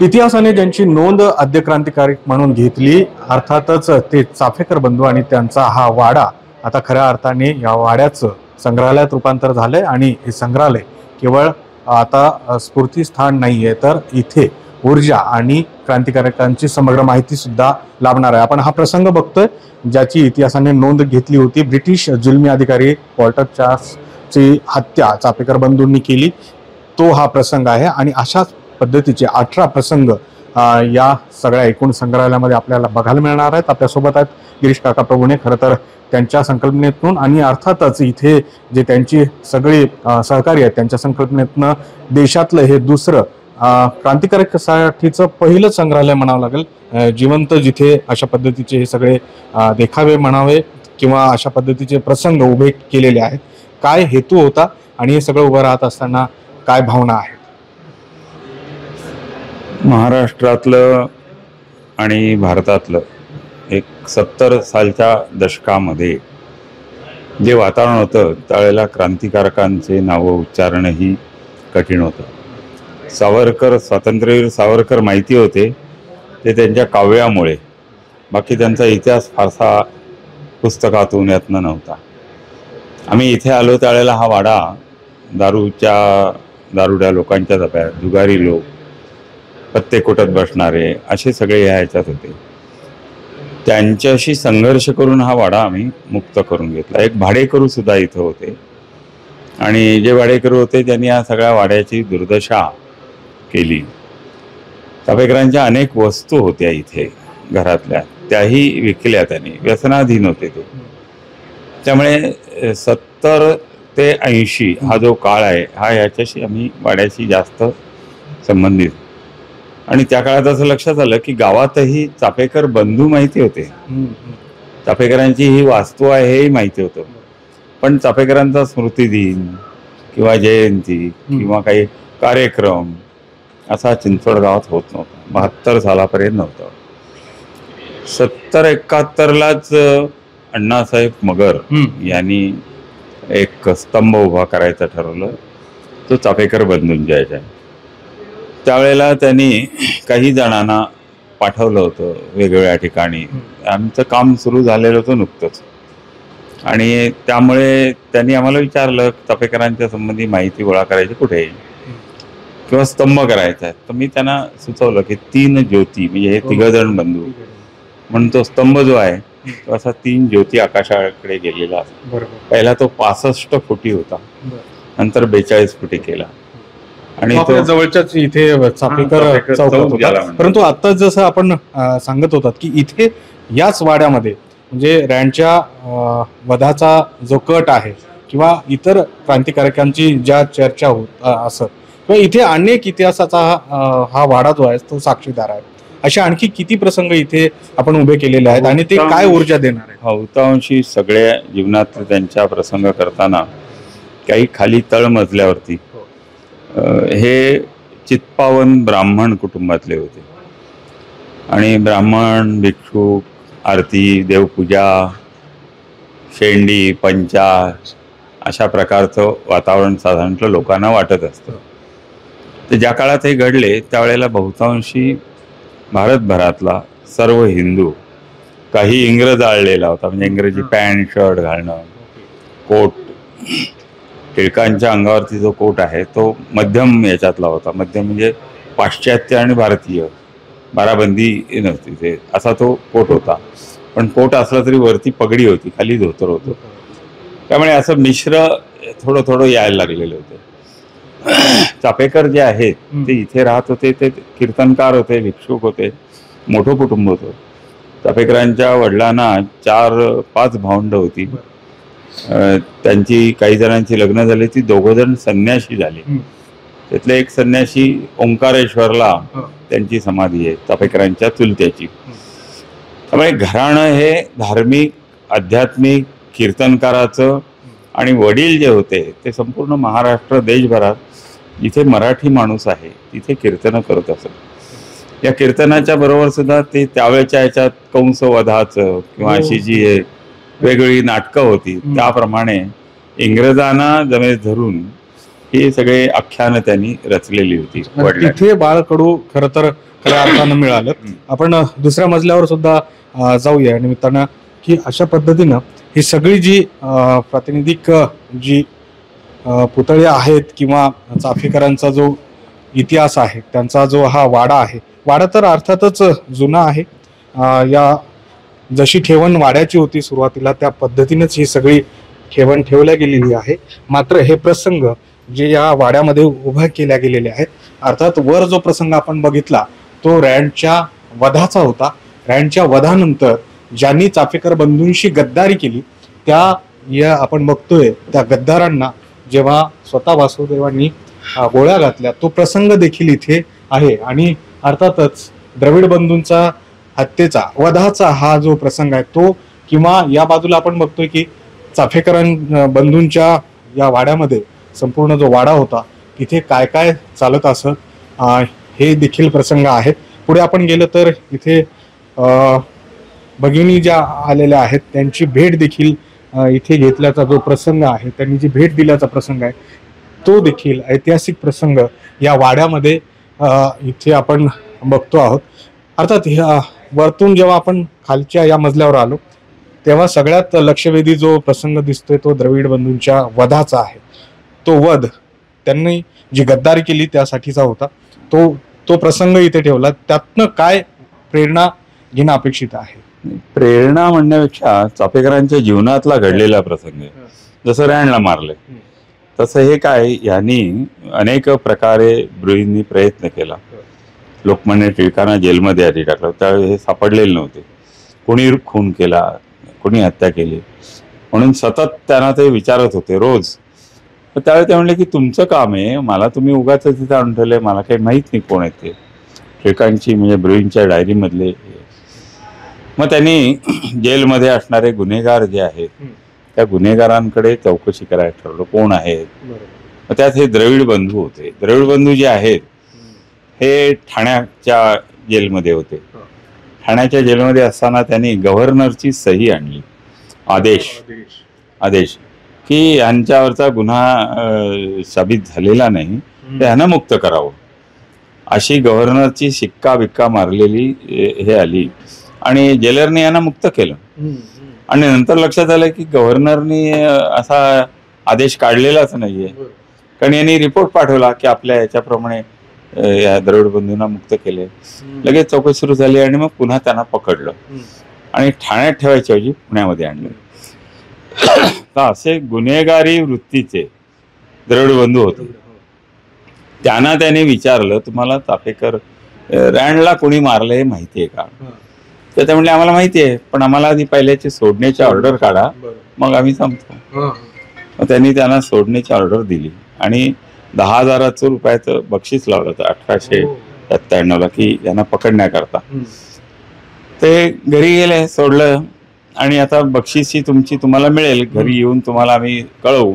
इतिहासाने ज्यांची नोंद आद्य क्रांतिकारी म्हणून घेतली, अर्थातच ते चाफेकर बंधू आणि त्यांचा हा वाडा आता खऱ्या अर्थाने या वाड्याचं संग्रहालयात रूपांतर झालंय आणि हे संग्रहालय केवळ आता स्फूर्तीस्थान नाहीये, तर इथे ऊर्जा आणि क्रांतिकारकांची समग्र माहिती सुद्धा लाभणार आहे. आपण हा प्रसंग बघतोय ज्याची इतिहासाने नोंद घेतली होती. ब्रिटिश जुलमी अधिकारी वॉल्टर चार्ल्सची हत्या चाफेकर बंधूंनी केली, तो हा प्रसंग आहे. आणि अशाच पद्धतीचे 18 प्रसंग या सगळ्या एकूण संग्रहालयामध्ये आपल्याला बघायला मिळणार आहेत. आपल्यासोबत आहेत गिरीश काका प्रभूणे. खरं तर त्यांच्या संकल्पनेतून आणि अर्थातच इथे जे त्यांची सगळी सहकारी आहेत त्यांच्या संकल्पनेतनं देशातलं हे दुसरं क्रांतिकारकासाठीचं पहिलं संग्रहालय म्हणावं लागेल, जिवंत, जिथे अशा पद्धतीचे हे सगळे देखावे म्हणावे किंवा अशा पद्धतीचे प्रसंग उभे केलेले आहेत. काय हेतू होता आणि हे सगळं उभं राहत असताना काय भावना आहेत? महाराष्ट्रातलं आणि भारतातलं एक 70 सालच्या दशकामध्ये जे वातावरण होतं त्यावेळेला क्रांतिकारकांचे नावं उच्चारणही कठीण होतं. सावरकर, स्वातंत्र्यवीर सावरकर माहिती होते ते त्यांच्या काव्यामुळे, बाकी त्यांचा इतिहास फारसा पुस्तकातून यातनं नव्हता. आम्ही इथे आलो त्यावेळेला हा वाडा दारुड्या लोकांच्या ताब्यात, जुगारी लोक, पत्ते कुटत बसणारे असे सगळे ह्याच्यात होते. त्यांच्याशी संघर्ष करून हा वाडा आम्ही मुक्त करून घेतला. एक भाडेकरू सुद्धा इथं होते आणि जे भाडेकरू होते त्यांनी या सगळ्या वाड्याची दुर्दशा केली. चाफेकरांच्या अनेक वस्तू होत्या इथे घरातल्या, त्याही विकल्या त्यांनी. व्यसनाधीन होते ते. त्यामुळे 70 ते 80 हा जो काळ आहे हा ह्याच्याशी आम्ही वाड्याशी जास्त संबंधित. आणि त्या काळात असं लक्षात आलं की गावातही चाफेकर बंधू माहिती होते, चाफेकरांची ही वास्तू आहे हेही माहिती होतं, पण चाफेकरांचा स्मृतिदिन किंवा जयंती किंवा काही कार्यक्रम असा चिंचवड गावात होत नव्हता. 72 सालापर्यंत नव्हतं. 70-71लाच अण्णासाहेब मगर यांनी एक स्तंभ उभा करायचं ठरवलं, तो चाफेकर बंधूंच्या आहे. त्यावेळेला त्यांनी काही जणांना पाठवलं होतं वेगवेगळ्या ठिकाणी. आमचं काम सुरू झालेलं होतं नुकतंच आणि त्यामुळे त्यांनी आम्हाला विचारलं चाफेकरांच्या संबंधी माहिती गोळा करायची कुठे किंवा स्तंभ करायचा आहे. तर मी त्यांना सुचवलं की 3 ज्योती, म्हणजे हे 3 जण बंधू म्हणून तो स्तंभ जो आहे तो असा 3 ज्योती आकाशाकडे गेलेला असतो. पहिला तो 65 फुटी होता, नंतर 42 फुटी केला आणि तो जवळच्याच इथे चाफेकर चौक होता. परंतु आता जसं आपण सांगत होतात की इथे याच वाड्यामध्ये म्हणजे रँडच्या वधाचा जो कट आहे किंवा इतर क्रांतिकारकांची ज्या चर्चा होत असत किंवा इथे अनेक इतिहासाचा हा वाडा जो आहे तो साक्षीदार आहे. असे आणखी किती प्रसंग इथे आपण उभे केलेले आहेत आणि ते काय ऊर्जा देणार आहे? बहुतांशी सगळ्या जीवनात त्यांच्या प्रसंग करताना काही खाली तळमजल्यावरती हे चित्पावन ब्राह्मण कुटुंबातले होते आणि ब्राह्मण, भिक्षुक, आरती, देवपूजा, शेंडी, पंचा अशा प्रकारचं वातावरण साधारणतः लोकांना वाटत असतं. तर ज्या काळात हे घडले त्यावेळेला बहुतांशी भारतभरातला सर्व हिंदू, काही इंग्रज आळलेला होता, म्हणजे इंग्रजी पॅन्ट शर्ट घालणं, कोट, टिळकांच्या अंगावरती जो कोट आहे तो मध्यम याच्यातला होता. मध्यम म्हणजे पाश्चात्य आणि भारतीय, बाराबंदी नव्हती ते, असा तो कोट होता. पण कोट असला तरी वरती पगडी होती, खाली धोतर होतं. त्यामुळे असं मिश्र थोडं थोडं यायला लागलेलं होतं. चाफेकर जे आहेत ते इथे राहत होते, ते कीर्तनकार होते, भिक्षुक होते, मोठं कुटुंब होतं. चाफेकरांच्या वडिलांना 4-5 भावंड होती. त्यांची काही जणांची लग्न झाली, ती 2 जण संन्याशी झाली. त्यातले एक संन्याशी ओंकारेश्वरला त्यांची समाधी आहे, चाफेकरांच्या चुलत्याची. त्यामुळे घराणं हे धार्मिक, आध्यात्मिक, कीर्तनकाराचं आणि वडील जे होते ते संपूर्ण महाराष्ट्र, देशभरात जिथे मराठी माणूस आहे तिथे कीर्तनं करत असत. या कीर्तनाच्या बरोबर सुद्धा ते त्यावेळेच्या ह्याच्यात कंसवधाचं किंवा अशी जी वेगवेगळी नाटकं होती त्याप्रमाणे इंग्रजांना जमेस धरून हे सगळे आख्यानं त्यांनी रचलेली होती. तिथे बाळकडू खरं तर खऱ्या अर्थानं मिळालं. आपण दुसऱ्या मजल्यावर सुद्धा जाऊया निमित्तानं की अशा पद्धतीनं ही सगळी जी प्रातिनिधिक जी पुतळे आहेत किंवा चाफेकरांचा जो इतिहास आहे, त्यांचा जो हा वाडा आहे, वाडा तर अर्थातच जुना आहे. या जशी ठेवण वाड्याची होती सुरुवातीला त्या पद्धतीनेच ही सगळी ठेवण ठेवल्या गेलेली आहे. मात्र हे प्रसंग जे या वाड्यामध्ये उभा केल्या गेलेले आहेत, अर्थात वर जो प्रसंग आपण बघितला तो रँडच्या वधाचा होता. रँडच्या वधानंतर ज्यांनी चाफेकर बंधूंशी गद्दारी केली त्या या आपण बघतोय त्या गद्दारांना जेव्हा स्वतः वासुदेवांनी गोळ्या घातल्या तो प्रसंग देखील इथे आहे. आणि अर्थातच द्रविड बंधूंचा हत्येचा वधाचा हा जो प्रसंग आहे तो, किंवा या बाजूला आपण बघतोय की चाफेकरां बंधूंच्या या वाड्यामध्ये संपूर्ण जो वाडा होता तिथे काय काय चालत असत हे देखील प्रसंग आहेत. पुढे आपण गेलं तर इथे भगिनी ज्या आलेल्या आहेत त्यांची भेट देखील इथे घेतल्याचा जो प्रसंग आहे, त्यांनी जी भेट दिल्याचा प्रसंग आहे तो देखील ऐतिहासिक प्रसंग या वाड्यामध्ये इथे आपण बघतो आहोत. अर्थात वरतून जेव्हा आपण खालच्या या मजल्यावर आलो तेव्हा सगळ्यात लक्षवेधी जो प्रसंग दिसतोय तो द्रविड बंधूंच्या वधाचा आहे. तो वध त्यांनी जी गद्दारी केली त्यासाठीचा होता. तो प्रसंग इथे ठेवला. त्यातनं काय प्रेरणा घेणं अपेक्षित आहे? प्रेरणा म्हणण्यापेक्षा चाफेकरांच्या जीवनातला घडलेला प्रसंग आहे. जसं रँडला मारले तसं हे काय, यांनी अनेक प्रकारे ब्रुईंनी प्रयत्न केला. लोकमान्य टिळकांना जेलमध्ये आधी टाकलं, त्यावेळी हे सापडलेले नव्हते. कोणी खून केला, कोणी हत्या केली, म्हणून सतत त्यांना ते विचारत होते रोज. तर त्यावेळी ते म्हणले की तुमचं काम आहे, मला तुम्ही उगाच तिथे आणून ठेवलंय, मला काही माहीत नाही कोण आहेत ते. टिळकांची म्हणजे ब्रुईंच्या डायरीमधले. मग त्यांनी जेलमध्ये असणारे गुन्हेगार जे आहेत त्या गुन्हेगारांकडे चौकशी करायला ठरवलं कोण आहेत. मग त्यात हे द्रविड बंधू होते. द्रविड बंधू जे आहेत हे ठाण्याच्या जेलमध्ये होते. ठाण्याच्या जेलमध्ये असताना त्यांनी गव्हर्नरची सही आणली, आदेश की यांच्यावरचा गुन्हा साबित झालेला नाही, त्यांना मुक्त करावं, अशी गव्हर्नरची शिक्का बिक्का मारलेली हे आली. आणि जेलरने यांना मुक्त केलं. आणि नंतर लक्षात आलं की गव्हर्नरनी असा आदेश काढलेलाच नाहीये, कारण यांनी रिपोर्ट पाठवला की आपल्या याच्याप्रमाणे या द्रविड बंधूंना मुक्त केले. लगेच चौकशी सुरू झाली आणि मग पुन्हा त्यांना पकडलं आणि ठाण्यात ठेवायच्या ऐवजी पुण्यामध्ये आणलं. तर असे गुन्हेगारी वृत्तीचे द्रविड बंधू होते. त्यांना त्याने विचारलं तुम्हाला चाफेकर रँडला कोणी मारलं हे माहिती आहे का? तर ते म्हणले आम्हाला माहिती आहे, पण आम्हाला आधी पहिल्याची सोडण्याची ऑर्डर काढा, मग आम्ही सांगतो. मग त्यांनी त्यांना सोडण्याची ऑर्डर दिली आणि 10,000 रुपयाचं बक्षीस लावलं होतं 1897ला की यांना पकडण्याकरता. ते घरी गेले, सोडलं आणि आता बक्षीस ही तुम्हाला मिळेल, घरी येऊन तुम्हाला आम्ही कळवू.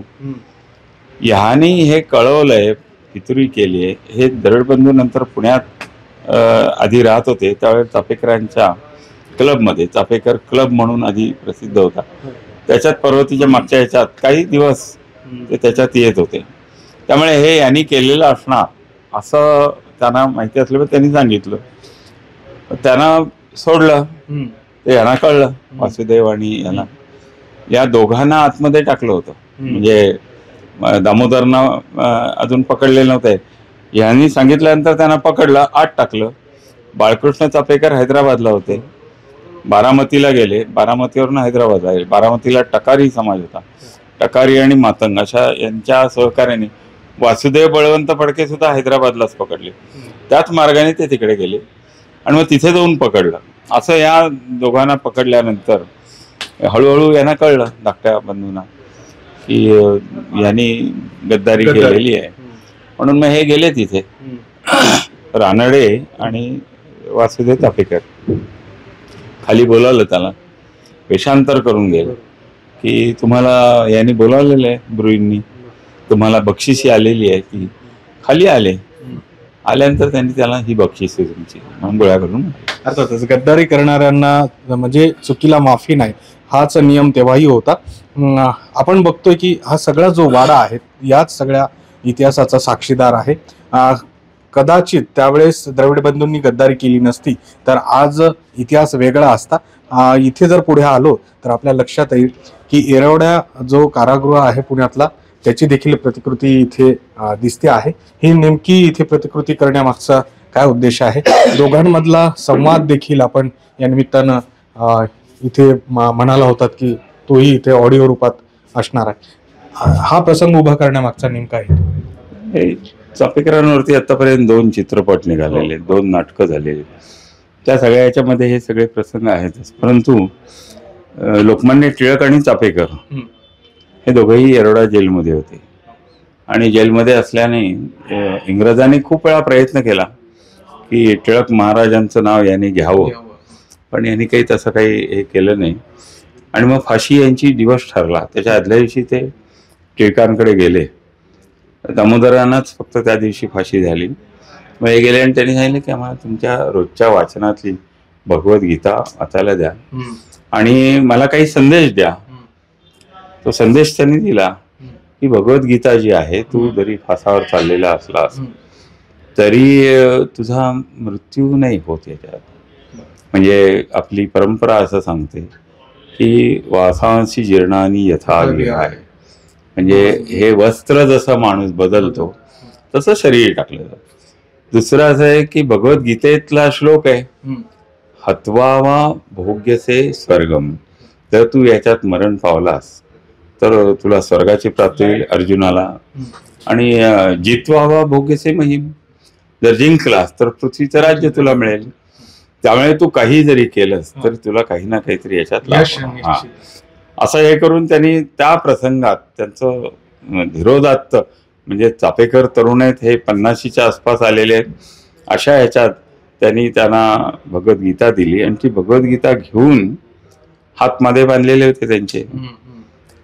ह्यानी हे कळवलंय, फितुरी केली आहे. हे द्रविड बंधू नंतर पुण्यात आधी राहत होते, त्यावेळेस चाफेकरांच्या क्लबमध्ये, चाफेकर क्लब म्हणून आधी प्रसिद्ध होता, त्याच्यात पर्वतीच्या मागच्या ह्याच्यात काही दिवस ते त्याच्यात येत होते. त्यामुळे हे यांनी केलेलं असणार असं त्यांना माहिती असल्यामुळे त्यांनी सांगितलं. त्यांना सोडलं. ते यांना कळलं, वासुदेव आणि यांना, या दोघांना आतमध्ये टाकलं होतं. म्हणजे दामोदरना अजून पकडलेलं नव्हते. यांनी सांगितल्यानंतर त्यांना पकडलं, आत टाकलं. बाळकृष्ण चाफेकर हैदराबादला होते, बारामतीला गेले, बारामतीवरून हैदराबादला गेले. बारामतीला टकारी समाज होता, टकारी आणि मातंग अशा यांच्या सहकार्याने वासुदेव बळवंत फडके सुद्धा हैदराबादलाच पकडले. त्याच मार्गाने ते तिकडे गेले आणि मग तिथे जाऊन पकडलं. असं या दोघांना पकडल्यानंतर हळूहळू यांना कळलं, धाकट्या बंधूंना, की यांनी गद्दारी केलेली आहे. म्हणून मग हे गेले तिथे, रानडे आणि वासुदेव चाफेकर. खाली बोलावलं त्याला, वेषांतर करून गेलं की तुम्हाला यांनी बोलावलेलं आहे ब्रुईंनी, तुम्हाला बक्षिसी आलेली आहे. की खाली आल्यानंतर त्यांनी त्याला ही बक्षिसी तुमची म्हणून गोळ्या करून. अर्थातच गद्दारी करणाऱ्यांना म्हणजे चुकीला माफी नाही, हाच नियम तेव्हाही होता. आपण बघतोय की हा सगळा जो वाडा आहे, याच सगळ्या इतिहासाचा साक्षीदार आहे. कदाचित त्यावेळेस द्रविड बंधूंनी गद्दारी केली नसती तर आज इतिहास वेगळा असता. इथे जर पुढे आलो तर आपल्या लक्षात येईल की येरवडा जो कारागृह आहे पुण्यातला त्याची देखील प्रतिकृती इथे दिसते आहे. ही नेमकी इथे प्रतिकृती करण्यामागचा काय उद्देश आहे, दोघांमधला संवाद देखील आपण या निमित्तानं इथे म्हणाला होतात की तोही इथे ऑडिओ रूपात असणार आहे. हा प्रसंग उभा करण्यामागचा नेमका आहे चापेकरांवरती आतापर्यंत 2 चित्रपट निघालेले, 2 नाटकं झालेली, त्या सगळ्या याच्यामध्ये हे सगळे प्रसंग आहेतच. परंतु लोकमान्य टिळक आणि चापेकर हे दोघेही येरवडा जेलमध्ये होते आणि जेलमध्ये असल्याने इंग्रजांनी खूप वेळा प्रयत्न केला की टिळक महाराजांचं नाव यांनी घ्यावं, पण यांनी काही तसं काही हे केलं नाही आणि मग फाशी यांची दिवस ठरला. त्याच्या आदल्या दिवशी ते टिळकांकडे गेले. दामोदरांनाच फक्त त्या दिवशी फाशी झाली. मग हे गेले आणि त्यांनी सांगितलं की आम्हाला तुमच्या रोजच्या वाचनातली भगवद्गीता वाचायला द्या आणि मला काही संदेश द्या. तो संदेश त्यांनी दिला की भगवद्गीता जी आहे, तू जरी फासावर चाललेला असलास तरी तुझा मृत्यू नाही होत याच्यात. म्हणजे आपली परंपरा असं सांगते की वासांसी जीर्णानी यथा विहाय, म्हणजे हे वस्त्र जसं माणूस बदलतो तसं शरीर टाकलं जातं. दुसरं असं आहे की भगवद्गीतेतला श्लोक आहे, हत्वावा भोग्यसे स्वर्गम, जर तू याच्यात मरण पावलास तर तुला स्वर्गाची प्राप्ती होईल अर्जुनाला, आणि जितवावा भोग्यसे महिम, जर जिंकलास तर पृथ्वीचं राज्य तुला मिळेल. त्यामुळे तू काही जरी केलंस तर तुला काही ना काहीतरी याच्यात लाभ. असं हे करून त्यांनी त्या प्रसंगात त्यांचं धीरोदात्त, म्हणजे चापेकर तरुण आहेत, हे 50च्या आसपास आलेले आहेत, अशा ह्याच्यात त्यांनी त्यांना भगवद्गीता दिली आणि ती भगवद्गीता घेऊन हातमध्ये बांधलेले होते त्यांचे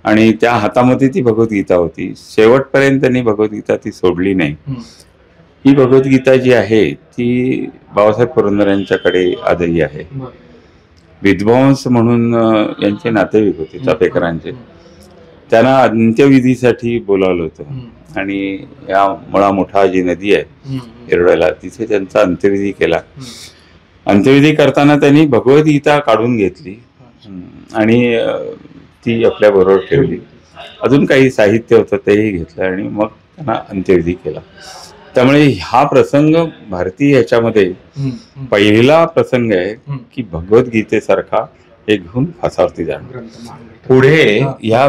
आणि त्या हातामध्ये ती भगवद्गीता होती. शेवटपर्यंत त्यांनी भगवद्गीता ती सोडली नाही. ही भगवद्गीता जी आहे ती बाबासाहेब पुरंदरे यांच्याकडे आजही आहे. विद्वांस म्हणून यांचे नातेवाईक होते चापेकरांचे, त्यांना अंत्यविधीसाठी बोलावलं होतं आणि या मुळा मोठा जी नदी आहे येरवड्याला तिथे त्यांचा अंत्यविधी केला. अंत्यविधी करताना त्यांनी भगवद्गीता काढून घेतली आणि ती आपल्या बरोबर ठेवली. अजून काही साहित्य होतं तेही घेतलं आणि मग त्यांना अंत्यविधी केला. त्यामुळे हा प्रसंग भारतीय याच्यामध्ये पहिला प्रसंग आहे की भगवद्गीतेसारखा हे घेऊन फासावरती जाणं. पुढे ह्या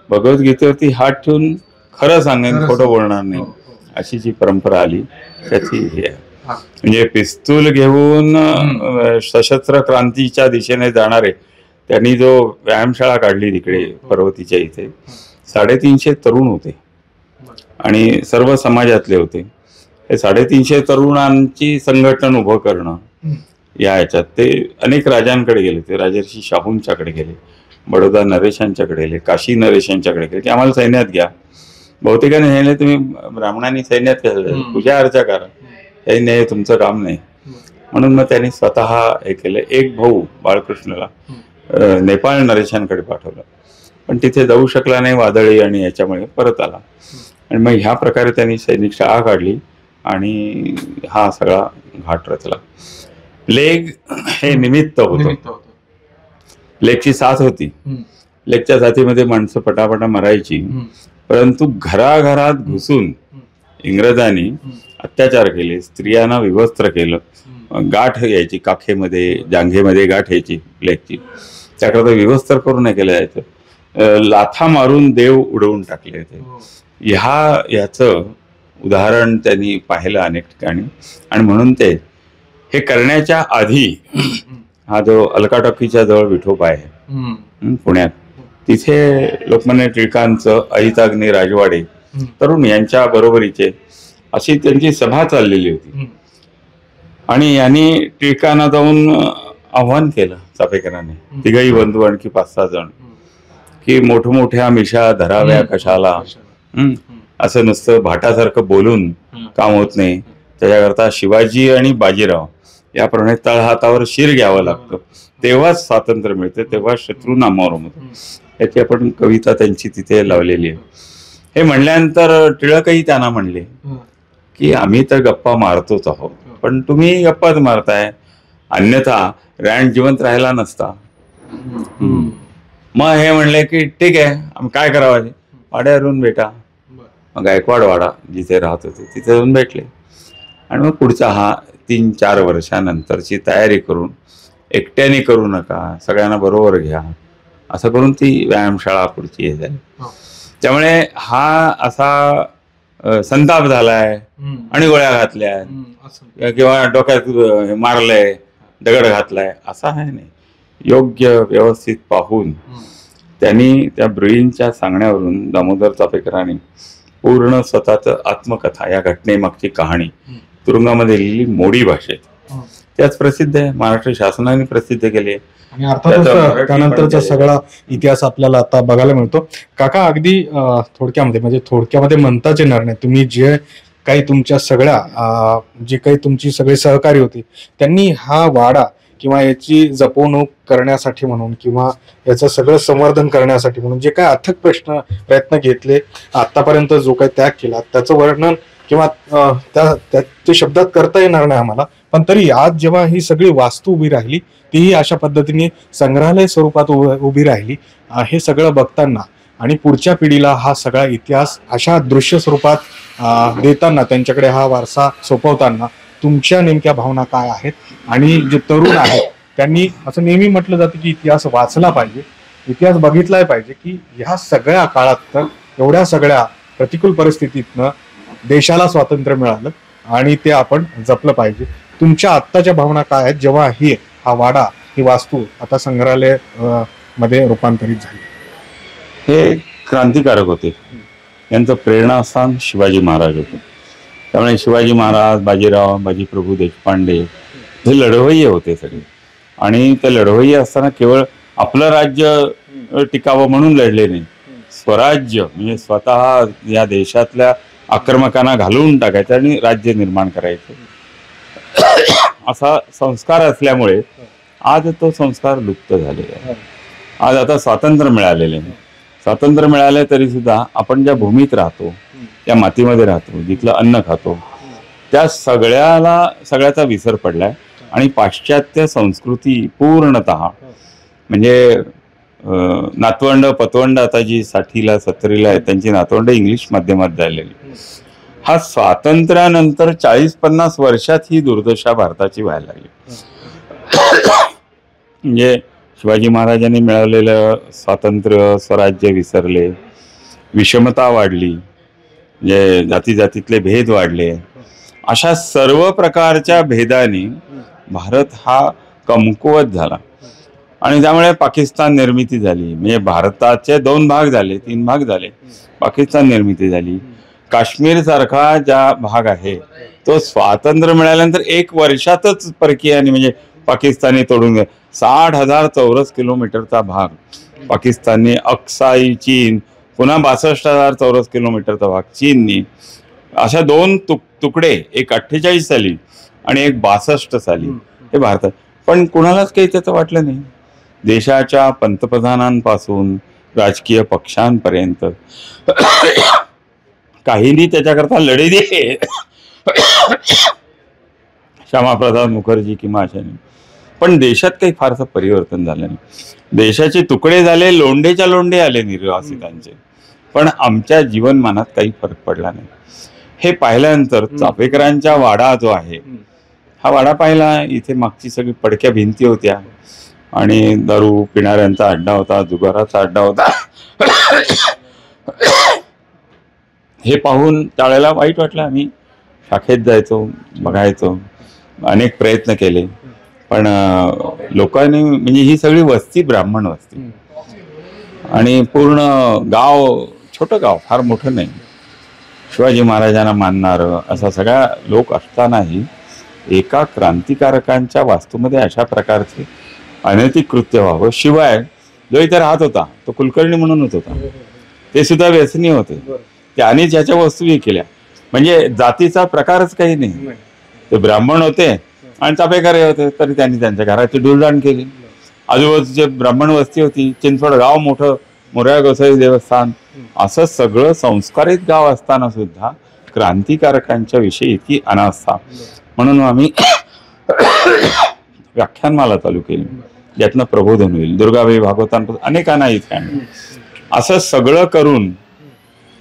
भगवद्गीतेवरती हात ठेवून खरं सांगेन, खोटं बोलणार नाही, अशी जी परंपरा आली त्याची हे आहे. म्हणजे पिस्तूल घेऊन सशस्त्र क्रांतीच्या दिशेने जाणारे त्यांनी जो व्यायामशाळा काढली तिकडे पर्वतीच्या इथे, 350 तरुण होते आणि सर्व समाजातले होते. हे 350 तरुणांची संघटन उभं करणं या ह्याच्यात ते अनेक राजांकडे गेले. ते राजर्षी शाहूंच्याकडे गेले, बडोदा नरेशांच्याकडे गेले, काशी नरेशांच्याकडे गेले की आम्हाला सैन्यात घ्या. बहुतेकाने सांगितलं तुम्ही ब्राह्मणांनी सैन्यात पूजा अर्चा करा, सैन्य हे तुमचं काम नाही. म्हणून मग त्यांनी स्वतः हे केलं. एक भाऊ बाळकृष्णला नेपाळ नरेशांकडे पाठवलं, पण तिथे जाऊ शकला नाही वादळी आणि याच्यामुळे परत आला. आणि मग ह्या प्रकारे त्यांनी सैनिक शाळा काढली आणि हा सगळा घाट रचला. प्लेग हे निमित्त होतं. प्लेगची साथ होती. प्लेगच्या साथीमध्ये माणसं पटापटा मरायची, परंतु घराघरात घुसून इंग्रजांनी अत्याचार केले, स्त्रियांना विवस्त्र केलं, गाठ यायची काखेमध्ये, जांघेमध्ये गाठ यायची प्लेगची, त्याकरता विवस्त्र करून नाही केलं जायचं. लाथा मारून देव उडवून टाकले होते. ह्याचं उदाहरण त्यांनी पाहिलं अनेक ठिकाणी. आणि म्हणून ते हे करण्याच्या आधी हा जो अलका टॉकीच्या जवळ विठोबा आहे पुण्यात, तिथे लोकमान्य टिळकांचं अहिताग्नी राजवाडे तरुण यांच्या बरोबरीचे अशी त्यांची सभा चाललेली होती. आणि यांनी टिळकांना जाऊन आव्हान केलं चापेकरांनी, तिघही बंधू आणखी 5-6 जण, की मोठमोठ्या मिशा धराव्या कशाला, असं नुसतं भाटासारखं बोलून काम होत नाही. त्याच्याकरता शिवाजी आणि बाजीराव याप्रमाणे तळहातावर शिर घ्यावं लागतं, तेव्हाच स्वातंत्र्य मिळतं, तेव्हा शत्रू नामावर होतं. याची आपण कविता त्यांची तिथे लावलेली आहे. हे म्हणल्यानंतर टिळकही त्यांना म्हणले की आम्ही तर गप्पा मारतोच आहोत, पण तुम्ही गप्पाच मारताय, अन्यथा रँड जिवंत राहिला नसता. मग हे म्हणले की ठीक आहे, आम्ही काय करावं, वाड्यावरून भेटा. मग गायकवाड वाडा जिथे राहत होते तिथे जाऊन भेटले आणि मग पुढचा हा 3-4 वर्षानंतरची तयारी करून, एकट्याने करू नका, सगळ्यांना बरोबर घ्या, असं करून ती व्यायामशाळा पुढची हे झाली. त्यामुळे हा असा संताप झालाय आणि गोळ्या घातल्या किंवा डोक्यात मारलंय, दगड घातलाय, असा आहे नाही. योग्य व्यवस्थित पाहून त्यांनी त्या ब्रुईंच्या सांगण्यावरून दामोदर चाफेकरांनी पूर्ण स्वतःच आत्मकथा, या घटनेमागची कहाणी तुरुंगामध्ये लिहिली मोडी भाषेत. त्याच प्रसिद्ध आहे, महाराष्ट्र शासनाने प्रसिद्ध केली आणि अर्थातच त्यानंतरचा सगळा इतिहास आपल्याला आता बघायला मिळतो. काका, अगदी थोडक्यामध्ये, म्हणजे थोडक्यामध्ये म्हणताच येणार नाही, तुम्ही जे काही तुमच्या सगळ्या जे काही तुमची सगळे सहकारी होते त्यांनी हा वाडा किंवा याची जपवणूक करण्यासाठी म्हणून किंवा याचं सगळं संवर्धन करण्यासाठी म्हणून जे काय अथक प्रयत्न घेतले, आतापर्यंत जो काही त्याग केला, त्याचं वर्णन किंवा ते शब्दात करता येणार नाही आम्हाला. पण तरी आज जेव्हा ही सगळी वास्तू उभी राहिली, तीही अशा पद्धतीने संग्रहालय स्वरूपात उभी राहिली, हे सगळं बघताना आणि पुढच्या पिढीला हा सगळा इतिहास अशा दृश्य स्वरूपात देताना, त्यांच्याकडे हा वारसा सोपवताना तुमच्या नेमक्या भावना काय आहेत? आणि जे तरुण आहेत त्यांनी असं नेहमी म्हटलं जातं की इतिहास वाचला पाहिजे, इतिहास बघितलाय पाहिजे, की ह्या सगळ्या काळात तर एवढ्या सगळ्या प्रतिकूल परिस्थितीतनं देशाला स्वातंत्र्य मिळालं आणि ते आपण जपलं पाहिजे. तुमच्या आत्ताच्या भावना काय आहेत जेव्हा हा वाडा, ही वास्तू आता संग्रहालय मध्ये रूपांतरित झाली? हे क्रांतिकारक होते, यांचं प्रेरणास्थान शिवाजी महाराज होते. त्यामुळे शिवाजी महाराज, बाजीराव, बाजीप्रभू देशपांडे हे लढवय्ये होते सगळे. आणि ते लढवय्ये असताना केवळ आपलं राज्य टिकावं म्हणून लढले नाही, स्वराज्य म्हणजे स्वतः या देशातल्या आक्रमकांना घालवून टाकायचं आणि राज्य निर्माण करायचं, असा संस्कार असल्यामुळे आज तो संस्कार लुप्त झालेला आहे. आज आता स्वातंत्र्य मिळालेले आहे. स्वातंत्र्य मिळाले तरी सुद्धा आपण ज्या भूमीत राहतो, त्या मातीमध्ये राहतो, जिथलं अन्न खातो, त्या सगळ्याचा विसर पडलाय. आणि पाश्चात्य संस्कृती पूर्णतः, म्हणजे नातवंड पतवंड आता जी 60ला 70ला आहे, त्यांची नातवंड इंग्लिश माध्यमात झालेली. हा स्वातंत्र्यानंतर 40-50 वर्षात ही दुर्दशा भारताची व्हायला लागली. म्हणजे शिवाजी महाराजांनी मिळवलेलं स्वातंत्र्य, स्वराज्य विसरले, विषमता वाढली, म्हणजे जातीजातीतले भेद वाढले. अशा सर्व प्रकारच्या भेदाने भारत हा कमकुवत झाला आणि त्यामुळे पाकिस्तान निर्मिती झाली. म्हणजे भारताचे 2 भाग झाले, 3 भाग झाले, पाकिस्तान निर्मिती झाली. काश्मीर सारखा ज्या भाग आहे तो स्वातंत्र्य मिळाल्यानंतर 1 वर्षातच परकीयांनी, म्हणजे पाकिस्तानी तोडून गेला. 60,000 चौरस किलोमीटरचा भाग पाकिस्तानने, अक्साई चीन, पुन्हा 62,000 चौरस किलोमीटरचा भाग चीननी, अशा 2 तुकडे, एक 48 साली आणि एक 62 साली हे भारतात. पण कुणालाच काही त्याचं वाटलं नाही. देशाच्या पंतप्रधानांपासून राजकीय पक्षांपर्यंत काहींनी त्याच्याकरता लढे दिले, श्यामाप्रसाद मुखर्जी किंवा अशाने. पण देशात काही फारसं परिवर्तन झालं नाही. देशाचे तुकडे झाले, लोंढेच्या लोंढे आले निर्वासितांचे, पण आमच्या जीवनमानात काही फरक पडला नाही. हे पाहिल्यानंतर चाफेकरांचा वाडा जो आहे, हा वाडा पाहिला, इथे मागची सगळी पडक्या भिंती होत्या आणि दारू पिणाऱ्यांचा अड्डा होता, जुगाराचा अड्डा होता. हे पाहून त्यावेळेला वाईट वाटलं. आम्ही शाखेत जायचो, बघायचो, अनेक प्रयत्न केले, पण लोकांनी, म्हणजे ही सगळी वस्ती ब्राह्मण वस्ती आणि पूर्ण गाव, छोटं गाव, फार मोठं नाही, शिवाजी महाराजांना मानणारं असा सगळा लोक असतानाही एका क्रांतिकारकांच्या वास्तूमध्ये अशा प्रकारचे अनैतिक कृत्य व्हावं. शिवाय जो इथे राहत होता तो कुलकर्णी म्हणूनच होता, ते सुद्धा व्यसनी होते, त्यानेच ह्याच्या वस्तू हे केल्या. म्हणजे जातीचा प्रकारच काही नाही. ते ब्राह्मण होते आणि चाफेकर होते, तरी त्यांनी त्यांच्या घराची डुलडाण केली. आजूबाजूची ब्राह्मण वस्ती होती, चिंचवड गाव मोठं मोरया गोसावी देवस्थान, असं सगळं संस्कारित गाव असताना सुद्धा क्रांतिकारकांच्या विषयी इतकी अनास्था. म्हणून आम्ही व्याख्यानमाला चालू केली, यातनं प्रबोधन होईल. दुर्गाबाई भागवतांपासून अनेकांना इथे आणलं. असं सगळं करून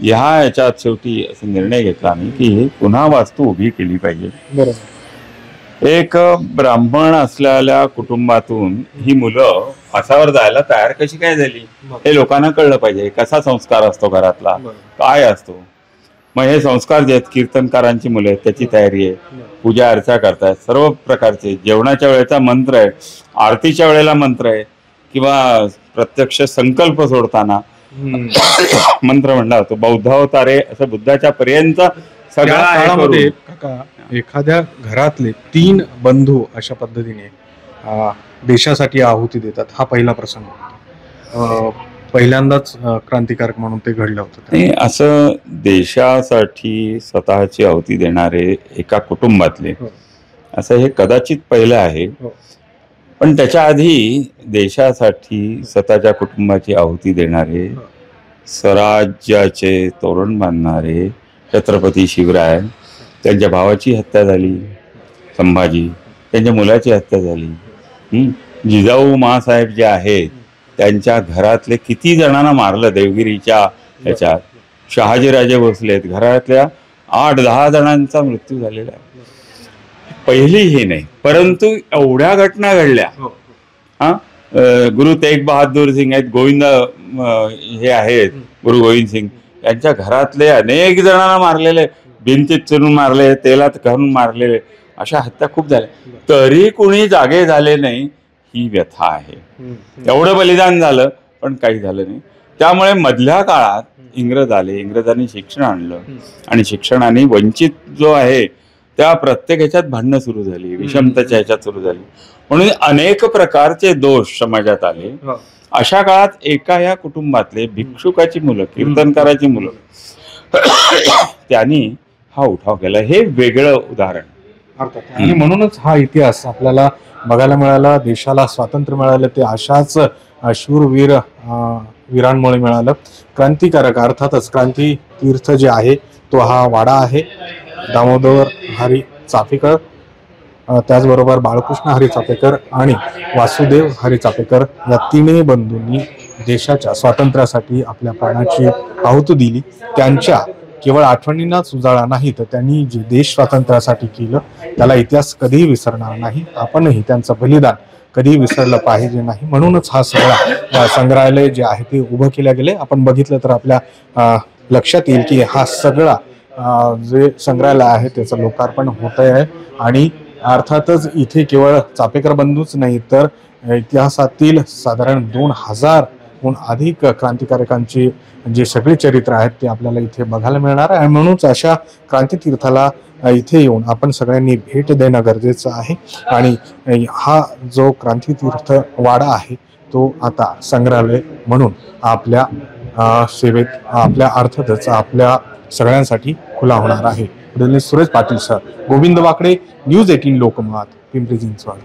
याच्यात शेवटी असा निर्णय घेतला आम्ही की पुन्हा वास्तू उभी केली पाहिजे. एक ब्राह्मण असलेल्या कुटुंबातून ही मुलं फासावर जायला तयार कशी काय झाली हे लोकांना कळलं पाहिजे. कसा संस्कार असतो घरातला, काय असतो. मग हे संस्कार जे आहेत, कीर्तनकारांची मुलं आहेत त्याची तयारी आहे, पूजा अर्चा करतायत, सर्व प्रकारचे. जेवणाच्या वेळेचा मंत्र आहे, आरतीच्या वेळेला मंत्र आहे, किंवा प्रत्यक्ष संकल्प सोडताना मंत्र म्हणला जातो. बौद्धावतारे असं बुद्धाच्या पर्यंत सगळ्या काळामध्ये एखाद्या घरातले 3 बंधू अशा पद्धतीने देशासाठी आहुती देतात, हा पहिला प्रसंग. पहिल्यांदाच क्रांतिकारक म्हणून ते घडलं होतं. असं देशासाठी स्वतःची आहुती देणारे एका कुटुंबातले असं हे कदाचित पहिलं आहे. पण त्याच्या आधी देशासाठी स्वतःच्या कुटुंबाची आहुती देणारे, स्वराज्याचे तोरण बांधणारे छत्रपती शिवराय, त्यांच्या भावाची हत्या झाली संभाजी, त्यांच्या मुलाची हत्या झाली. जिजाऊ माँसाहेब जे आहेत त्यांच्या घरातले किती जणांना मारलं देवगिरीच्या ह्याच्यात. शहाजीराजे भोसले घरातल्या 8-10 जणांचा मृत्यू झालेला आहे. पहिली हे नाही, परंतु एवढ्या घटना घडल्या. गुरु तेग बहादूर सिंग आहेत, गोविंद हे आहेत गुरु गोविंद सिंग, यांच्या घरातले अनेक जणांना मारलेले, भिंतीत चिरून मारले, तेलात घालून मारलेले, अशा हत्या खूप झाल्या. तरी कुणी जागे झाले नाही, ही व्यथा आहे. एवढं बलिदान झालं पण काही झालं नाही. त्यामुळे मधल्या काळात इंग्रज आले, इंग्रजांनी शिक्षण आणलं आणि शिक्षणाने वंचित जो आहे त्या प्रत्येक ह्याच्यात भांडणं सुरू झाली, विषमतेच्या ह्याच्यात सुरू झाली. म्हणून अनेक प्रकारचे दोष समाजात आले. अशा काळात एका या कुटुंबातले भिक्षुकाची मुलं, कीर्तनकाराची मुलं, त्यांनी हा उठाव केला. हे वेगळं उदाहरण. आणि म्हणूनच हा इतिहास आपल्याला बघायला मिळाला. देशाला स्वातंत्र्य मिळालं ते अशाच शूरवीर वीरांमुळे मिळालं. क्रांतिकारक अर्थातच क्रांती तीर्थ जे आहे तो हा वाडा आहे. दामोदर हरी चाफेकर, त्याचबरोबर बाळकृष्ण हरी चाफेकर आणि वासुदेव हरी चाफेकर या 3 बंधूंनी देशाच्या स्वातंत्र्यासाठी आपल्या प्राणाची आहुती दिली. त्यांच्या केवळ आठवणींनाच उजाळा नाही, तर त्यांनी जे देश स्वातंत्र्यासाठी केलं त्याला इतिहास कधीही विसरणार नाही. आपणही त्यांचं बलिदान कधीही विसरलं पाहिजे नाही. म्हणूनच हा सगळा संग्रहालय जे आहे ते उभं केलं गेले. आपण बघितलं तर आपल्या लक्षात येईल की हा सगळा जे संग्रहालय आहे त्याचं लोकार्पण होत आहे. आणि अर्थातच इथे केवळ चाफेकर बंधूच नाही, तर इतिहासातील साधारण 2000हून अधिक क्रांतिकारकांची जे सगळे चरित्र आहेत ते आपल्याला इथे बघायला मिळणार आहे. म्हणूनच अशा क्रांतीतीर्थाला इथे येऊन आपण सगळ्यांनी भेट देणं गरजेचं आहे. आणि हा जो क्रांतीतीर्थ वाडा आहे तो आता संग्रहालय म्हणून आपल्या सेवेत, आपल्या अर्थातच आपल्या सगळ्यांसाठी खुला होणार आहे. सुरेश पाटील सर, गोविंद वाकडे, न्यूज 18 लोकमत, पिंपरी चिंचवड.